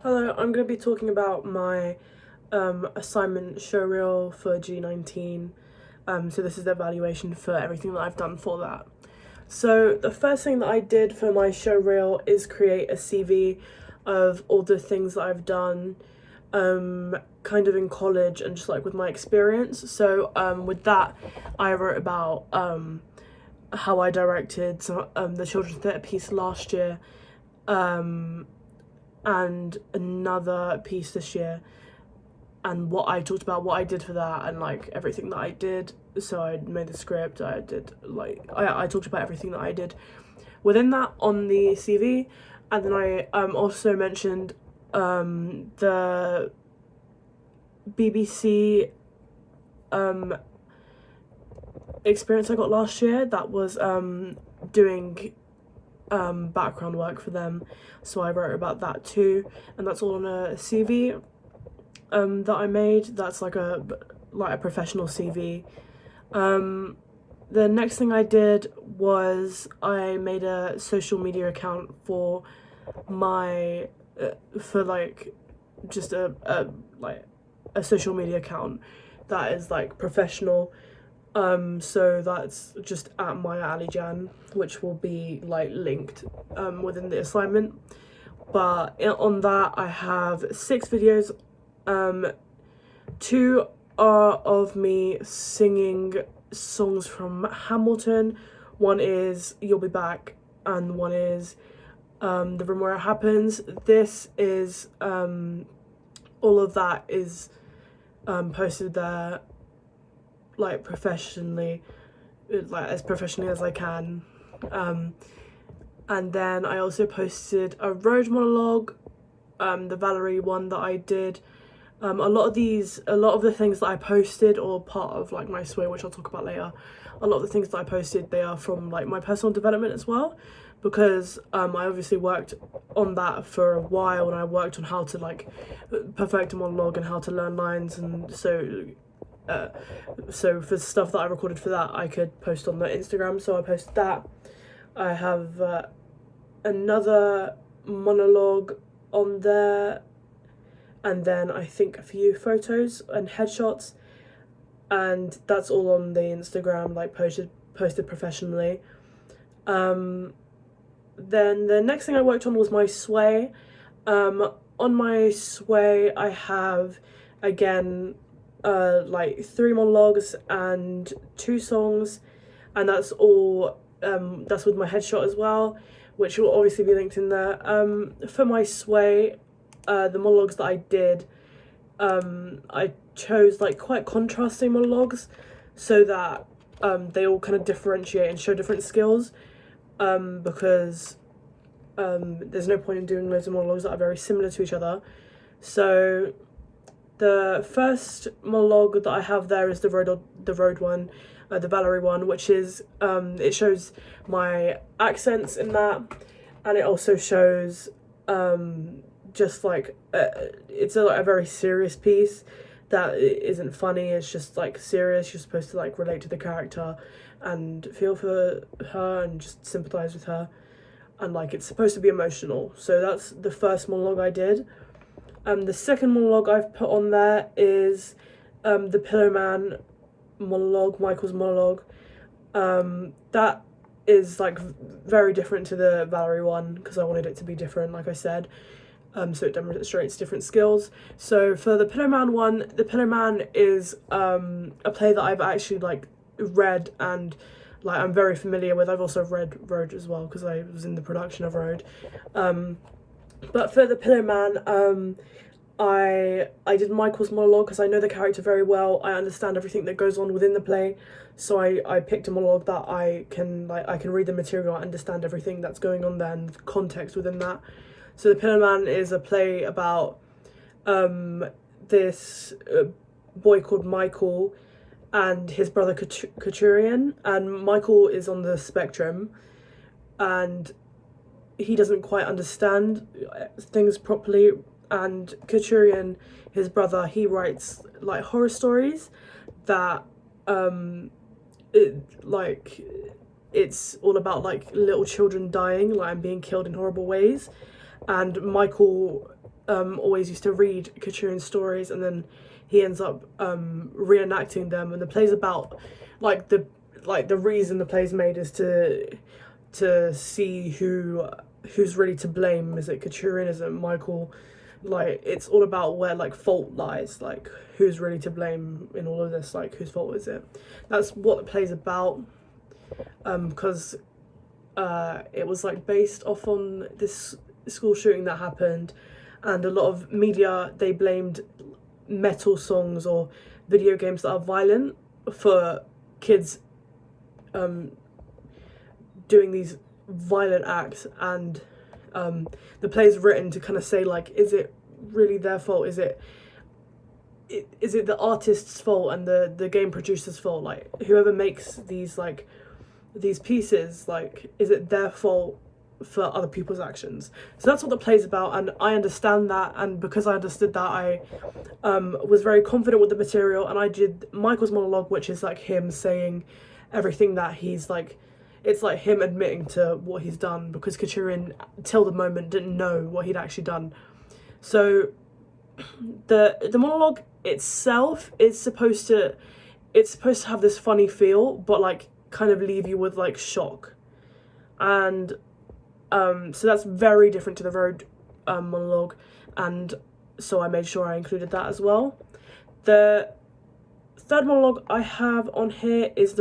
Hello, I'm going to be talking about my assignment showreel for G19. So this is the evaluation for everything that I've done for that. So the first thing that I did for my showreel is create a CV of all the things that I've done kind of in college and just like with my experience. So with that, I wrote about how I directed the children's theatre piece last year, and another piece this year, and what I talked about, what I did for that, and like everything that I did. So I made the script, I did I talked about everything that I did within that on the CV. And then I also mentioned the BBC experience I got last year. That was doing background work for them, so I wrote about that too, and that's all on a CV that I made. That's like a professional CV. The next thing I did was I made a social media account for my for like just a social media account that is like professional. So that's just at Maya Alijan, which will be like linked within the assignment. But on that I have 6 videos. 2 are of me singing songs from Hamilton. One is You'll Be Back, and one is The Room Where It Happens. This is all of that is posted there like professionally, like as professionally as I can. And then I also posted a road monologue, the Valerie one that I did. A lot of the things that I posted, or part of like my sway, which I'll talk about later, a lot of the things that I posted, they are from like my personal development as well, because I obviously worked on that for a while, and I worked on how to like perfect a monologue and how to learn lines, and so for stuff that I recorded for that, I could post on the Instagram, so I posted that. I have another monologue on there, and then I think a few photos and headshots, and that's all on the Instagram, like posted professionally. Then the next thing I worked on was my sway. On my sway I have again like 3 monologues and 2 songs, and that's all that's with my headshot as well, which will obviously be linked in there. For my sway, the monologues that I did, I chose like quite contrasting monologues, so that they all kind of differentiate and show different skills, because there's no point in doing loads of monologues that are very similar to each other. So the first monologue that I have there is the road one, the Valerie one, which is it shows my accents in that, and it also shows just like it's a very serious piece that isn't funny. It's just like serious. You're supposed to like relate to the character and feel for her and just sympathize with her, and like it's supposed to be emotional. So that's the first monologue I did. The second monologue I've put on there is the Pillowman monologue, Michael's monologue. That is like very different to the Valerie one, because I wanted it to be different, like I said. So it demonstrates different skills. So for the Pillowman one, the Pillowman is a play that I've actually like read and like I'm very familiar with. I've also read Road as well, because I was in the production of Road. But for the Pillowman, I did Michael's monologue because I know the character very well. I understand everything that goes on within the play, so I picked a monologue that I can read the material, understand everything that's going on there and the context within that. So the Pillowman is a play about this boy called Michael and his brother Couturian, and Michael is on the spectrum, and he doesn't quite understand things properly. And Couturian, his brother, he writes like horror stories that it's all about like little children dying, like, and being killed in horrible ways. And Michael always used to read Kachurin's stories, and then he ends up reenacting them, and the play's about the reason the play's made is to see who's really to blame. Is it Kachurin? Is it Michael? It's all about where fault lies, who's really to blame in all of this, whose fault is it. That's what the play's about, because it was based off on this school shooting that happened, and a lot of media, they blamed metal songs or video games that are violent for kids doing these violent acts, and the play's written to kind of say is it really their fault? Is it the artist's fault and the game producer's fault? Whoever makes these pieces, is it their fault for other people's actions? So that's what the play's about, and I understand that, and because I understood that, I was very confident with the material, and I did Michael's monologue, which is him saying everything that he's it's him admitting to what he's done, because Kachurin till the moment didn't know what he'd actually done. So the monologue itself is supposed to have this funny feel, but kind of leave you with shock, and so that's very different to the road monologue, and so I made sure I included that as well. The third monologue I have on here is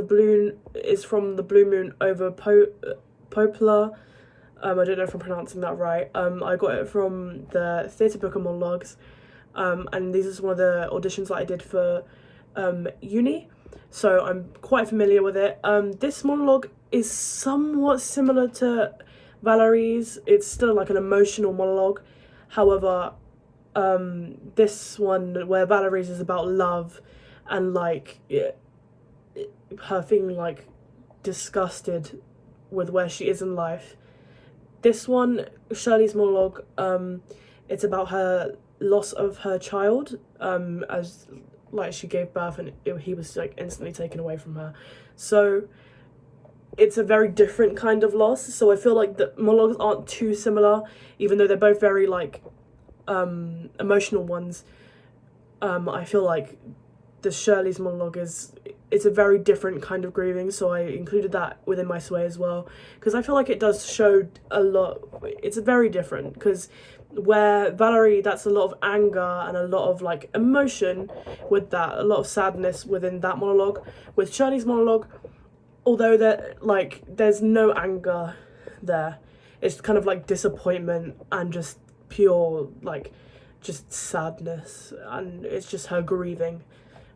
from the Blue Moon over Poplar. I don't know if I'm pronouncing that right. I got it from the Theatre Book of Monologues, and this is one of the auditions that I did for uni, so I'm quite familiar with it. This monologue is somewhat similar to Valerie's. It's still an emotional monologue. However, this one, where Valerie's is about love and her feeling disgusted with where she is in life. This one, Shirley's monologue, it's about her loss of her child, as she gave birth, and he was instantly taken away from her. So it's a very different kind of loss. So I feel the monologues aren't too similar, even though they're both very emotional ones. I feel the Shirley's monologue it's a very different kind of grieving, so I included that within my sway as well, because I feel it does show a lot. It's very different, because where Valerie, that's a lot of anger and a lot of emotion with that, a lot of sadness within that monologue. With Shirley's monologue, although there's no anger there, it's kind of disappointment and just pure just sadness, and it's just her grieving,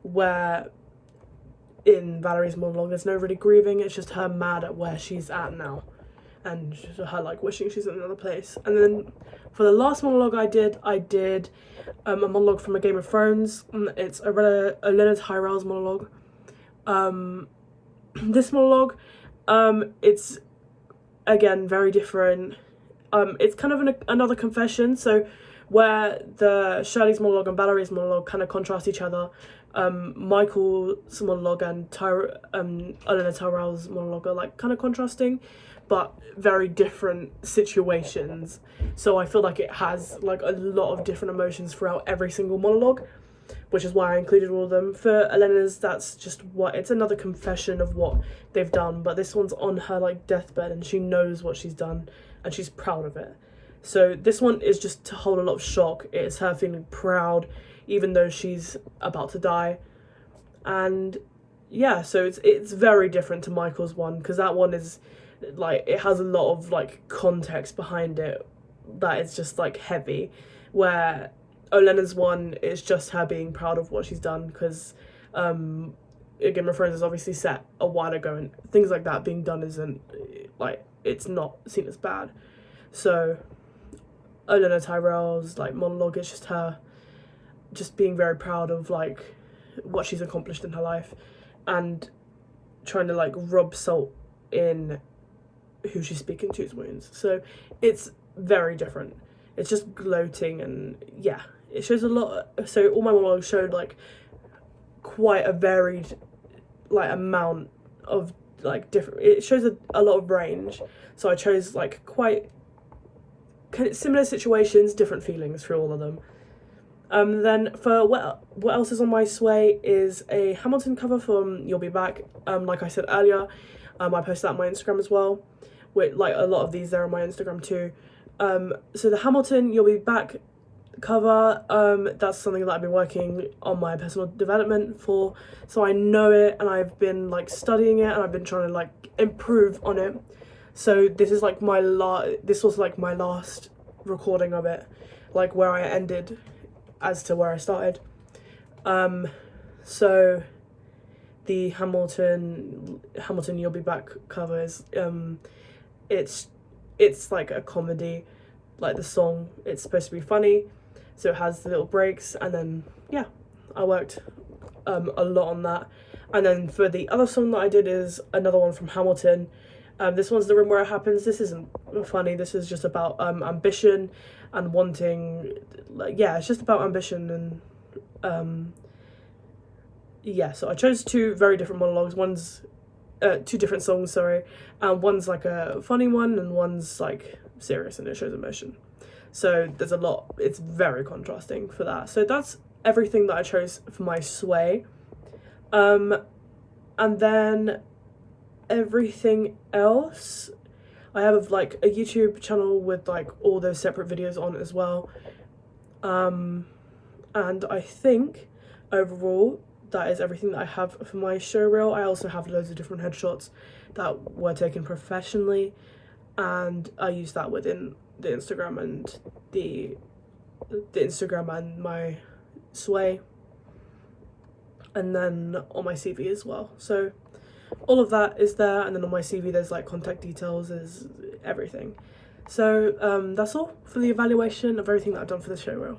where in Valerie's monologue there's no really grieving, it's just her mad at where she's at now, and just her wishing she's in another place. And then for the last monologue I did a monologue from A Game of Thrones. It's Olenna Tyrell's monologue. This monologue, it's again very different. It's kind of another confession, so where the Shirley's monologue and Valerie's monologue kind of contrast each other. Michael's monologue and Olenna Tyrell's monologue are kind of contrasting, but very different situations. So I feel it has a lot of different emotions throughout every single monologue, which is why I included all of them. For Elena's, that's just it's another confession of what they've done, but this one's on her deathbed, and she knows what she's done and she's proud of it. So this one is just to hold a lot of shock. It's her feeling proud even though she's about to die. And yeah, so it's very different to Michael's one, because that one is it has a lot of context behind it that is just heavy, where Olenna's one is just her being proud of what she's done, because Game of Thrones is obviously set a while ago, and things like that being done isn't it's not seen as bad. So Olenna Tyrell's monologue is just her just being very proud of what she's accomplished in her life, and trying to rub salt in who she's speaking to's wounds. So it's very different. It's just gloating, and yeah, it shows a lot. So all my monologues showed quite a varied amount of different, it shows a lot of range. So I chose quite similar situations, different feelings through all of them. Then for what else is on my sway is a Hamilton cover from You'll Be Back. Like I said earlier, I posted that on my Instagram as well. With like a lot of these there on my Instagram too. So the Hamilton You'll Be Back cover, that's something that I've been working on my personal development for, so I know it, and I've been like studying it, and I've been trying to like improve on it. So this is like this was like my last recording of it, like where I ended as to where I started. So the Hamilton You'll Be Back cover is it's like a comedy, like the song, it's supposed to be funny, so it has the little breaks, and then yeah, I worked a lot on that. And then for the other song that I did is another one from Hamilton. This one's The Room Where It Happens. This isn't funny, this is just about ambition and wanting, like, yeah, it's just about ambition. And yeah, so I chose two very different monologues. One's two different songs, sorry, and one's like a funny one and one's like serious and it shows emotion. So there's a lot, it's very contrasting for that. So that's everything that I chose for my sway. And then everything else, I have like a YouTube channel with like all those separate videos on it as well. And I think overall that is everything that I have for my showreel. I also have loads of different headshots that were taken professionally, and I use that within the Instagram and the Instagram and my sway, and then on my CV as well. So all of that is there, and then on my CV there's like contact details, there's everything. So that's all for the evaluation of everything that I've done for the showreel.